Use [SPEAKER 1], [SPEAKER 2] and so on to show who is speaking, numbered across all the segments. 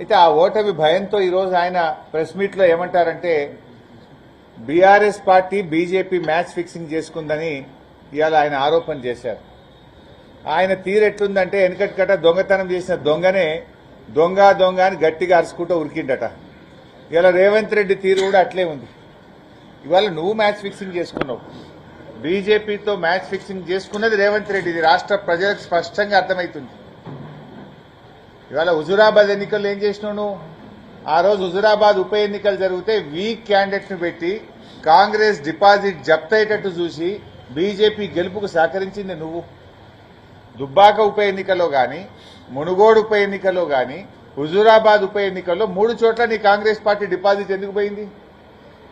[SPEAKER 1] అయితే ఆ ఓటమి భయంతో ఈరోజు ఆయన ప్రెస్ మీట్లో ఏమంటారంటే BRS party BJP match fixing చేసుకుందని ఇవాళ ఆయన ఆరోపణ చేశారు. ఆయన తీరెట్లుందంటే వెనకటికట దొంగతనం చేసిన దొంగనే దొంగ దొంగ అని గట్టిగా అరుచుకుంటూ ఉరికిండట. ఇవాళ రేవంత్ రెడ్డి తీరు కూడా అట్లే ఉంది. ఇవాళ నువ్వు మ్యాచ్ ఫిక్సింగ్ చేసుకున్నావు, బీజేపీతో మ్యాచ్ ఫిక్సింగ్ చేసుకున్నది రేవంత్ రెడ్డి. ఇది రాష్ట్ర ప్రజలకు స్పష్టంగా అర్థమవుతుంది. ఇవాళ హుజూరాబాద్ ఎన్నికల్లో ఏం చేసినావు నువ్వు? ఆ రోజు హుజూరాబాద్ ఉప ఎన్నికలు జరిగితే వీక్ క్యాండిడేట్ ను పెట్టి కాంగ్రెస్ డిపాజిట్ జప్తయ్యేటట్టు చూసి బీజేపీ గెలుపుకు సహకరించింది నువ్వు. దుబ్బాక ఉప ఎన్నికల్లో గాని, మునుగోడు ఉప ఎన్నికల్లో గాని, హుజూరాబాద్ ఉప ఎన్నికల్లో 3 చోట్ల నీ కాంగ్రెస్ పార్టీ డిపాజిట్ ఎందుకు పోయింది?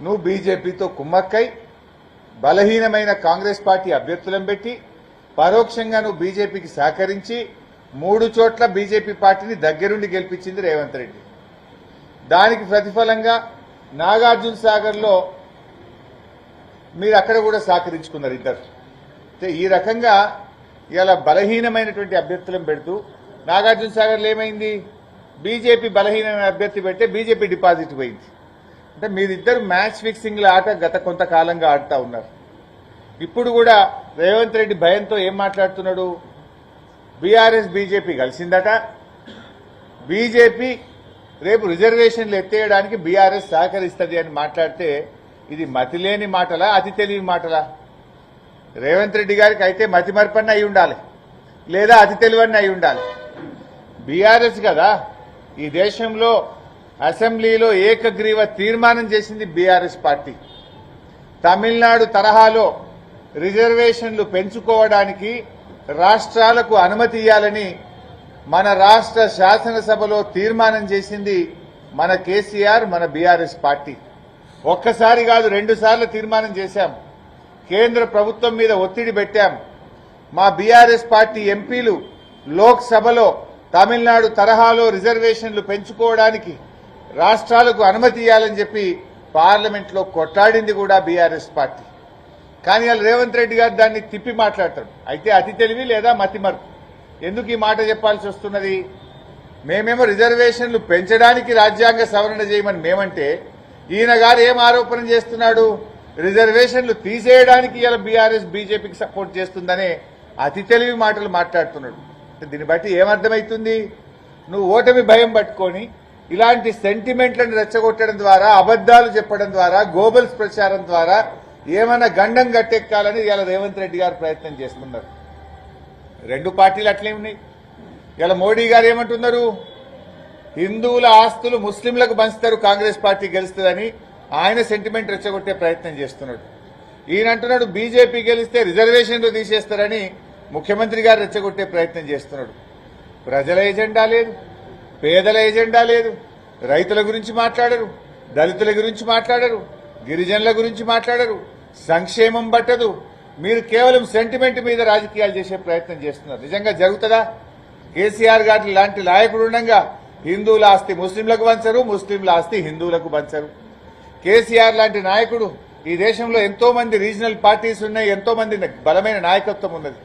[SPEAKER 1] నువ్వు బీజేపీతో కుమ్మక్కై బలహీనమైన కాంగ్రెస్ పార్టీ అభ్యర్థులను పెట్టి పరోక్షంగా నువ్వు బీజేపీకి సహకరించి 3 చోట్ల బీజేపీ పార్టీని దగ్గరుండి గెలిపించింది రేవంత్ రెడ్డి. దానికి ప్రతిఫలంగా నాగార్జున సాగర్ లో మీరు అక్కడ కూడా సహకరించుకున్నారు ఇద్దరు. ఈ రకంగా ఇలా బలహీనమైనటువంటి అభ్యర్థులను పెడుతూ నాగార్జున సాగర్లో ఏమైంది? బీజేపీ బలహీనమైన అభ్యర్థి పెడితే బీజేపీ డిపాజిట్ పోయింది. అంటే మీరిద్దరు మ్యాచ్ ఫిక్సింగ్ల ఆట గత కొంతకాలంగా ఆడుతూ ఉన్నారు. ఇప్పుడు కూడా రేవంత్ రెడ్డి భయంతో ఏం మాట్లాడుతున్నాడు? బీఆర్ఎస్ బీజేపీ కలిసిందట, బీజేపీ రేపు రిజర్వేషన్లు ఎత్తేయడానికి బీఆర్ఎస్ సహకరిస్తుంది అని మాట్లాడితే ఇది మతిలేని మాటలా, అతి తెలివి మాటలా? రేవంత్ రెడ్డి గారికి అయితే మతి మరపన్న అయి ఉండాలి, లేదా అతి తెలివన్న అయి ఉండాలి. బీఆర్ఎస్ కదా ఈ దేశంలో అసెంబ్లీలో ఏకగ్రీవ తీర్మానం చేసింది బీఆర్ఎస్ పార్టీ. తమిళనాడు తరహాలో రిజర్వేషన్లు పెంచుకోవడానికి రాష్ట్రాలకు అనుమతి ఇవ్వాలని మన రాష్ట్ర శాసనసభలో తీర్మానం చేసింది మన కేసీఆర్, మన బీఆర్ఎస్ పార్టీ. ఒక్కసారి కాదు 2 సార్లు తీర్మానం చేశాం. కేంద్ర ప్రభుత్వం మీద ఒత్తిడి పెట్టాం. మా బీఆర్ఎస్ పార్టీ ఎంపీలు లోక్సభలో తమిళనాడు తరహాలో రిజర్వేషన్లు పెంచుకోవడానికి రాష్ట్రాలకు అనుమతి ఇవ్వాలని చెప్పి పార్లమెంట్లో కొట్లాడింది కూడా బీఆర్ఎస్ పార్టీ. కానీ వాళ్ళు రేవంత్ రెడ్డి గారు దాన్ని తిప్పి మాట్లాడతాడు. అయితే అతి తెలివి లేదా మతిమరుపు. ఎందుకు ఈ మాట చెప్పాల్సి వస్తున్నది? మేమేమో రిజర్వేషన్లు పెంచడానికి రాజ్యాంగ సవరణ చేయమని మేమంటే ఈయన గారు ఏం ఆరోపణ చేస్తున్నాడు? రిజర్వేషన్లు తీసేయడానికి ఇలా బీఆర్ఎస్ బీజేపీకి సపోర్ట్ చేస్తుందనే అతి తెలివి మాటలు మాట్లాడుతున్నాడు. దీన్ని బట్టి ఏమర్థమవుతుంది? నువ్వు ఓటమి భయం పట్టుకొని ఇలాంటి సెంటిమెంట్లను రెచ్చగొట్టడం ద్వారా, అబద్దాలు చెప్పడం ద్వారా, గోబల్స్ ప్రచారం ద్వారా ఏమైనా గండం గట్టెక్కాలని ఇలా రేవంత్ రెడ్డి గారు ప్రయత్నం చేస్తున్నారు. 2 పార్టీలు అట్లే ఉన్నాయి. ఇలా మోడీ గారు ఏమంటున్నారు? హిందువుల ఆస్తులు ముస్లింలకు పంచుతారు కాంగ్రెస్ పార్టీ గెలుస్తుందని ఆయన సెంటిమెంట్ రెచ్చగొట్టే ప్రయత్నం చేస్తున్నాడు. ఈయన అంటున్నాడు బీజేపీ గెలిస్తే రిజర్వేషన్లు తీసేస్తారని ముఖ్యమంత్రి గారు రెచ్చగొట్టే ప్రయత్నం చేస్తున్నాడు. ప్రజల ఎజెండా లేదు, పేదల ఎజెండా లేదు, రైతుల గురించి మాట్లాడరు, దళితుల గురించి మాట్లాడరు, గిరిజనుల గురించి మాట్లాడరు, సంక్షేమం పట్టదు. మీరు కేవలం సెంటిమెంట్ మీద రాజకీయాలు చేసే ప్రయత్నం చేస్తున్నారు. నిజంగా జరుగుతుందా? కేసీఆర్ గారి లాంటి నాయకుడు ఉండగా హిందువుల ఆస్తి ముస్లింలకు పంచరు, ముస్లింల ఆస్తి హిందువులకు పంచరు. కేసీఆర్ లాంటి నాయకుడు ఈ దేశంలో ఎంతో మంది రీజనల్ పార్టీస్ ఉన్నాయి, ఎంతో మంది బలమైన నాయకత్వం ఉన్నది.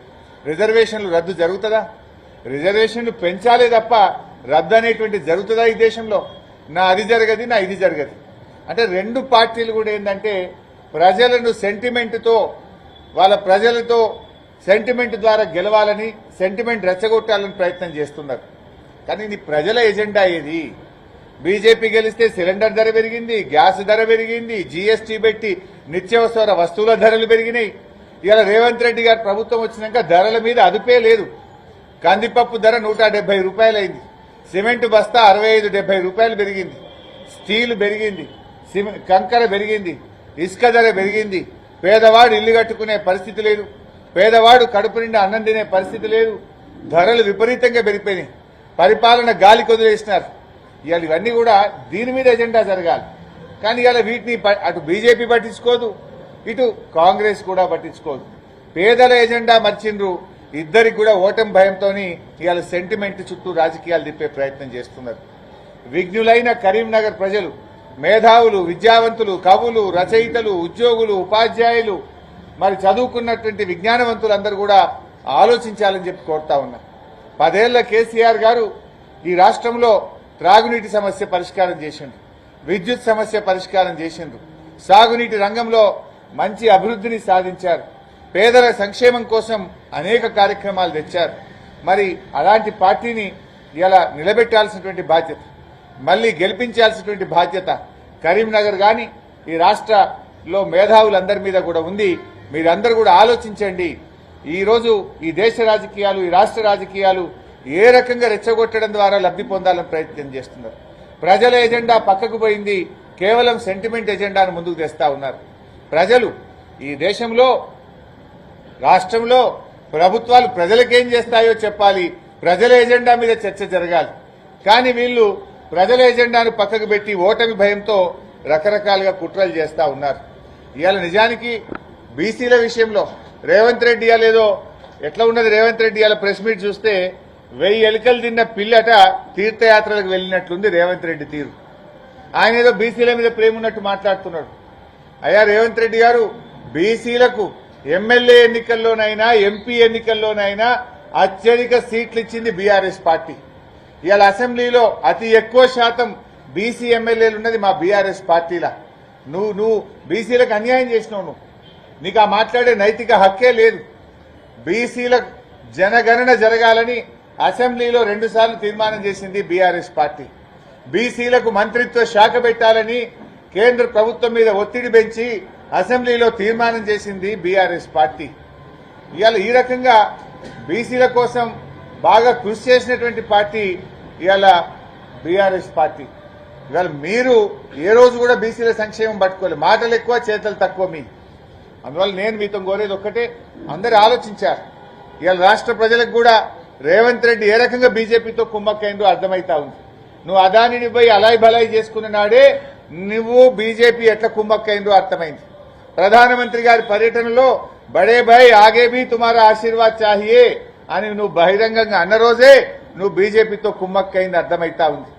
[SPEAKER 1] రిజర్వేషన్లు రద్దు జరుగుతుందా? రిజర్వేషన్లు పెంచాలే తప్ప రద్దు అనేటువంటి జరుగుతుందా ఈ దేశంలో? నా అది జరగదు, నా ఇది జరగదు. అంటే 2 పార్టీలు కూడా ఏంటంటే ప్రజలను సెంటిమెంట్తో, వాళ్ళ ప్రజలతో సెంటిమెంట్ ద్వారా గెలవాలని, సెంటిమెంట్ రెచ్చగొట్టాలని ప్రయత్నం చేస్తున్నారు. కానీ నీ ప్రజల ఎజెండా ఏది? బీజేపీ గెలిస్తే సిలిండర్ ధర పెరిగింది, గ్యాస్ ధర పెరిగింది, జీఎస్టీ పెట్టి నిత్యావసర వస్తువుల ధరలు పెరిగినాయి. ఇవాళ రేవంత్ రెడ్డి గారు ప్రభుత్వం వచ్చినాక ధరల మీద అదుపే లేదు. కందిపప్పు ధర 170 రూపాయలు అయింది, సిమెంట్ బస్తా 65-70 రూపాయలు పెరిగింది, స్టీల్ పెరిగింది, కంకర పెరిగింది, ఇసుక ధర పెరిగింది. పేదవాడు ఇల్లు కట్టుకునే పరిస్థితి లేదు, పేదవాడు కడుపు నిండా అన్నం తినే పరిస్థితి లేదు. ధరలు విపరీతంగా పెరిగిపోయినాయి. పరిపాలన గాలికి వదిలేసినారు. ఇవాళ ఇవన్నీ కూడా దీని మీద ఎజెండా జరగాలి. కానీ ఇవాళ వీటిని అటు బీజేపీ పట్టించుకోదు, ఇటు కాంగ్రెస్ కూడా పట్టించుకోదు. పేదల ఎజెండా మర్చిండ్రు. ఇద్దరికి కూడా ఓటమి భయంతో ఇవాళ సెంటిమెంట్ చుట్టూ రాజకీయాలు తిప్పే ప్రయత్నం చేస్తున్నారు. విఘ్నులైన కరీంనగర్ ప్రజలు, మేధావులు, విద్యావంతులు, కవులు, రచయితలు, ఉద్యోగులు, ఉపాధ్యాయులు, మరి చదువుకున్నటువంటి విజ్ఞానవంతులందరూ కూడా ఆలోచించాలని చెప్పి కోరుతా ఉన్నా. 10 ఏళ్ల కేసీఆర్ గారు ఈ రాష్ట్రంలో త్రాగునీటి సమస్య పరిష్కారం చేసిండ్రు, విద్యుత్ సమస్య పరిష్కారం చేసిండ్రు, సాగునీటి రంగంలో మంచి అభివృద్ధిని సాధించారు, పేదల సంక్షేమం కోసం అనేక కార్యక్రమాలు తెచ్చారు. మరి అలాంటి పార్టీని ఇలా నిలబెట్టాల్సినటువంటి బాధ్యత, మళ్లీ గెలిపించాల్సినటువంటి బాధ్యత కరీంనగర్ గాని ఈ రాష్ట్రంలో మేధావులందరి మీద కూడా ఉంది. మీరందరూ కూడా ఆలోచించండి. ఈ రోజు ఈ దేశ రాజకీయాలు, ఈ రాష్ట్ర రాజకీయాలు ఏ రకంగా రెచ్చగొట్టడం ద్వారా లబ్ధి పొందాలని ప్రయత్నం చేస్తున్నారు. ప్రజల ఎజెండా పక్కకు పోయింది, కేవలం సెంటిమెంట్ ఎజెండాను ముందుకు తెస్తా ఉన్నారు. ప్రజలు ఈ దేశంలో, రాష్ట్రంలో ప్రభుత్వాలు ప్రజలకేం చేస్తాయో చెప్పాలి, ప్రజల ఎజెండా మీద చర్చ జరగాలి. కానీ వీళ్ళు ప్రజల ఎజెండాను పక్కకు పెట్టి ఓటమి భయంతో రకరకాలుగా కుట్రలు చేస్తా ఉన్నారు. ఇవాళ నిజానికి బీసీల విషయంలో రేవంత్ రెడ్డి ఇవాళ ఎట్లా ఉన్నది, రేవంత్ రెడ్డి ఇవాళ ప్రెస్ మీట్ చూస్తే 1000 ఎలుకలు తిన్న పిల్లట తీర్థయాత్రలకు వెళ్ళినట్లుంది రేవంత్ రెడ్డి తీరు. ఆయన ఏదో బీసీల మీద ప్రేమ ఉన్నట్టు మాట్లాడుతున్నాడు. అయ్యా రేవంత్ రెడ్డి గారు, బీసీలకు ఎమ్మెల్యే ఎన్నికల్లోనైనా ఎంపీ ఎన్నికల్లోనైనా అత్యధిక సీట్లు ఇచ్చింది బీఆర్ఎస్ పార్టీ. ఇవాళ అసెంబ్లీలో అతి ఎక్కువ శాతం బీసీ ఎమ్మెల్యేలు ఉన్నది మా బీఆర్ఎస్ పార్టీలా. నువ్వు బీసీలకు అన్యాయం చేసినావు. నీకు ఆ మాట్లాడే నైతిక హక్కే లేదు. బీసీల జనగణన జరగాలని అసెంబ్లీలో 2 సార్లు తీర్మానం చేసింది బీఆర్ఎస్ పార్టీ. బీసీలకు మంత్రిత్వ శాఖ పెట్టాలని కేంద్ర ప్రభుత్వం మీద ఒత్తిడి పెంచి అసెంబ్లీలో తీర్మానం చేసింది బీఆర్ఎస్ పార్టీ. ఇవాళ ఈ రకంగా బీసీల కోసం బాగా కృషి చేసినటువంటి పార్టీ ఇవాళ బీఆర్ఎస్ పార్టీ. ఇవాళ మీరు ఏ రోజు కూడా బీసీల సంక్షేమం పట్టుకోలేదు. మాటలు ఎక్కువ, చేతలు తక్కువ మీ. అందువల్ల నేను మీతో కోరేది ఒక్కటే, అందరూ ఆలోచించారు. ఇవాళ రాష్ట్ర ప్రజలకు కూడా రేవంత్ రెడ్డి ఏ రకంగా బీజేపీతో కుమ్మక్కైందో అర్థమైతా ఉంది. నువ్వు అదానిని పోయి అలాయ్ బలాయి చేసుకున్న నాడే నువ్వు బీజేపీ ఎట్లా కుమ్మక్కైందో అర్థమైంది. ప్రధానమంత్రి గారి పర్యటనలో బడే భాయ్ ఆగే భీ తుమారా ఆశీర్వాద్ చాహియే అని నువ్వు బహిరంగంగా అన్న రోజే నువ్వు బీజేపీతో కుమ్మక్కైంది అర్థమైతా ఉంది.